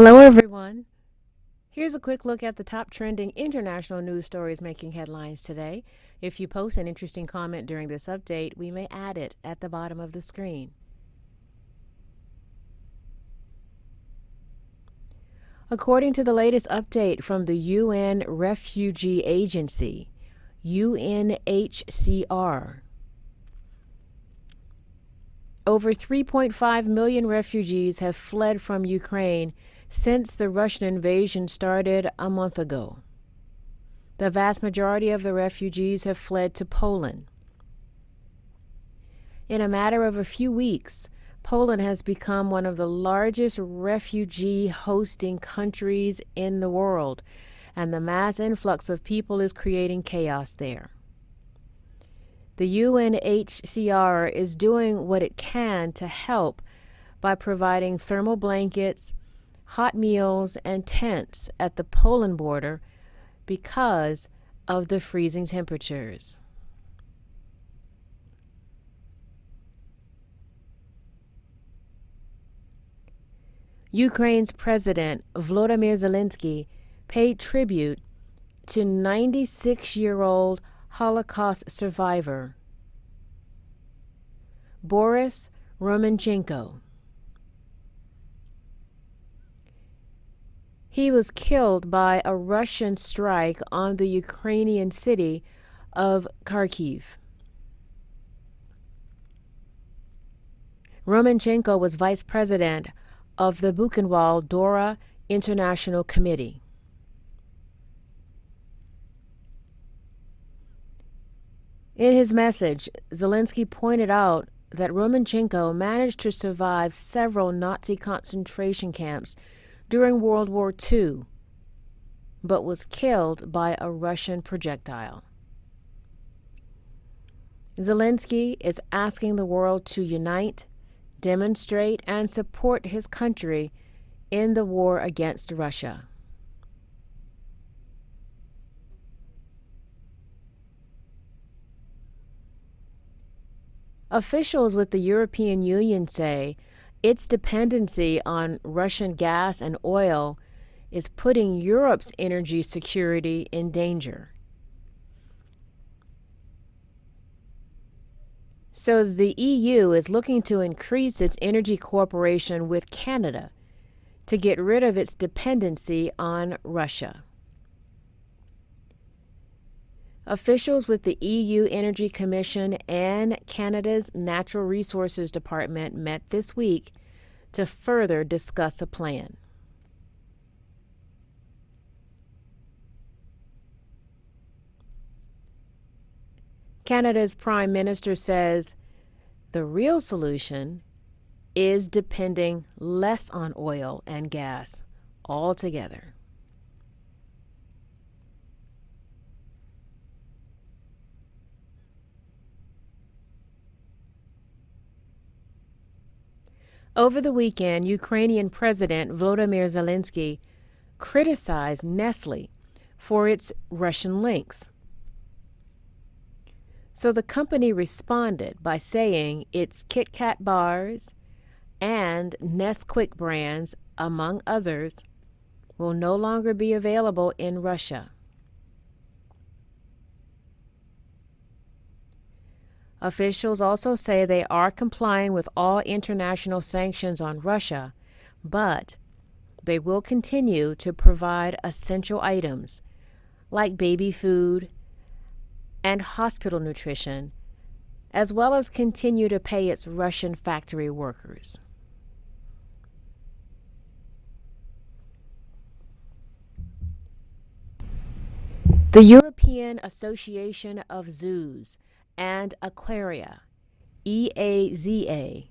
Hello, everyone. Here's a quick look at the top trending international news stories making headlines today. If you post an interesting comment during this update, we may add it at the bottom of the screen. According to the latest update from the UN Refugee Agency, UNHCR, over 3.5 million refugees have fled from Ukraine since the Russian invasion started a month ago. The vast majority of the refugees have fled to Poland. In a matter of a few weeks, Poland has become one of the largest refugee hosting countries in the world, and the mass influx of people is creating chaos there. The UNHCR is doing what it can to help by providing thermal blankets, hot meals, and tents at the Poland border because of the freezing temperatures. Ukraine's President Volodymyr Zelensky paid tribute to 96-year-old Holocaust survivor Boris Romanchenko. He was killed by a Russian strike on the Ukrainian city of Kharkiv. Romanchenko was vice president of the Buchenwald Dora International Committee. In his message, Zelensky pointed out that Romanchenko managed to survive several Nazi concentration camps during World War II, but was killed by a Russian projectile. Zelensky is asking the world to unite, demonstrate, and support his country in the war against Russia. Officials with the European Union say its dependency on Russian gas and oil is putting Europe's energy security in danger. So the EU is looking to increase its energy cooperation with Canada to get rid of its dependency on Russia. Officials with the EU Energy Commission and Canada's Natural Resources Department met this week to further discuss a plan. Canada's Prime Minister says the real solution is depending less on oil and gas altogether. Over the weekend, Ukrainian President Volodymyr Zelensky criticized Nestle for its Russian links. So the company responded by saying its KitKat bars and Nesquik brands, among others, will no longer be available in Russia. Officials also say they are complying with all international sanctions on Russia, but they will continue to provide essential items like baby food and hospital nutrition, as well as continue to pay its Russian factory workers. The European Association of Zoos and Aquaria, EAZA,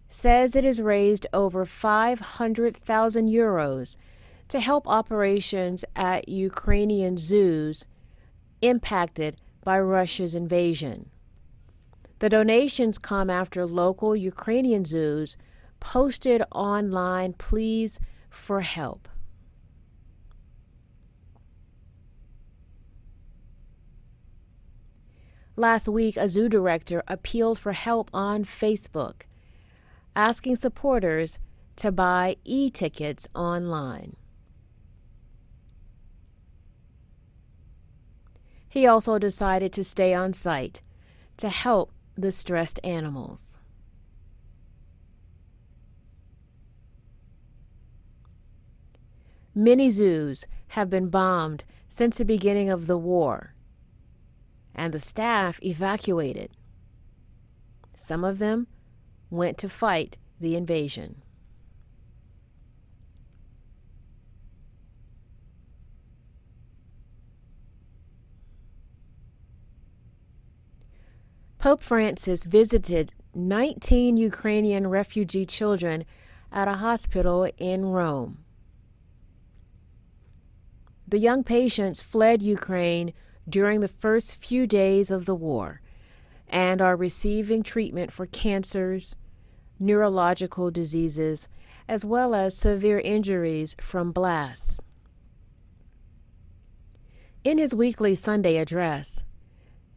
says it has raised over 500,000 euros to help operations at Ukrainian zoos impacted by Russia's invasion. The donations come after local Ukrainian zoos posted online pleas for help. Last week, a zoo director appealed for help on Facebook, asking supporters to buy e-tickets online. He also decided to stay on site to help the stressed animals. Many zoos have been bombed since the beginning of the war, and the staff evacuated. Some of them went to fight the invasion. Pope Francis visited 19 Ukrainian refugee children at a hospital in Rome. The young patients fled Ukraine during the first few days of the war and are receiving treatment for cancers, neurological diseases, as well as severe injuries from blasts. In his weekly Sunday address,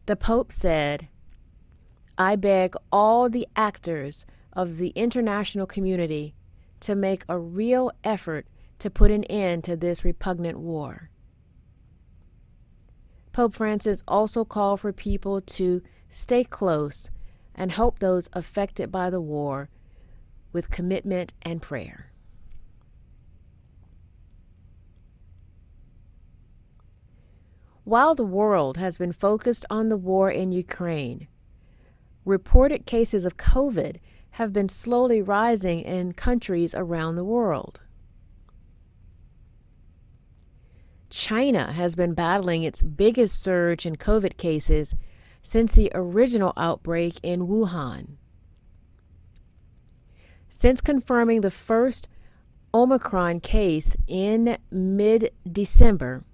the Pope said, "I beg all the actors of the international community to make a real effort to put an end to this repugnant war." Pope Francis also called for people to stay close and help those affected by the war with commitment and prayer. While the world has been focused on the war in Ukraine, reported cases of COVID have been slowly rising in countries around the world. China has been battling its biggest surge in COVID cases since the original outbreak in Wuhan. Since confirming the first Omicron case in mid-December,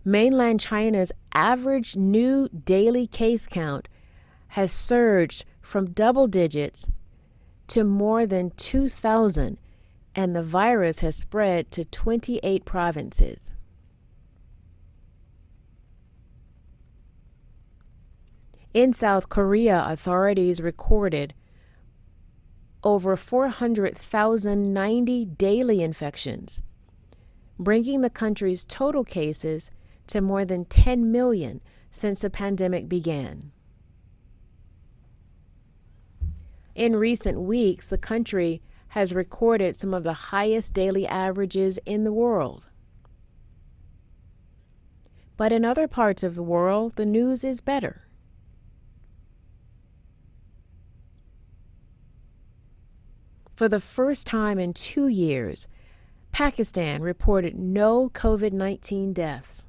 mainland China's average new daily case count has surged from double digits to more than 2,000, and the virus has spread to 28 provinces. In South Korea, authorities recorded over 400,090 daily infections, bringing the country's total cases to more than 10 million since the pandemic began. In recent weeks, the country has recorded some of the highest daily averages in the world. But in other parts of the world, the news is better. For the first time in 2 years, Pakistan reported no COVID-19 deaths.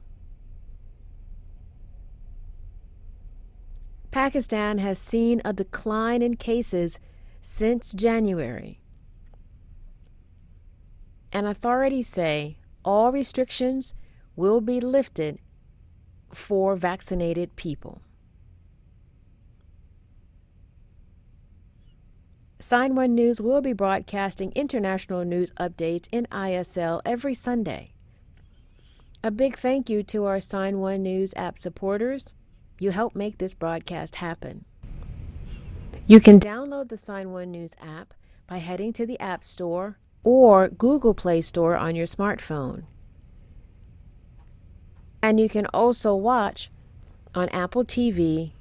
Pakistan has seen a decline in cases since January, and authorities say all restrictions will be lifted for vaccinated people. Sign1News will be broadcasting international news updates in ISL every Sunday. A big thank you to our Sign1News app supporters. You help make this broadcast happen. You can download the Sign1News app by heading to the App Store or Google Play Store on your smartphone. And you can also watch on Apple TV,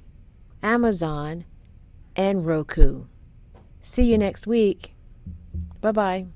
Amazon, and Roku. See you next week. Bye-bye.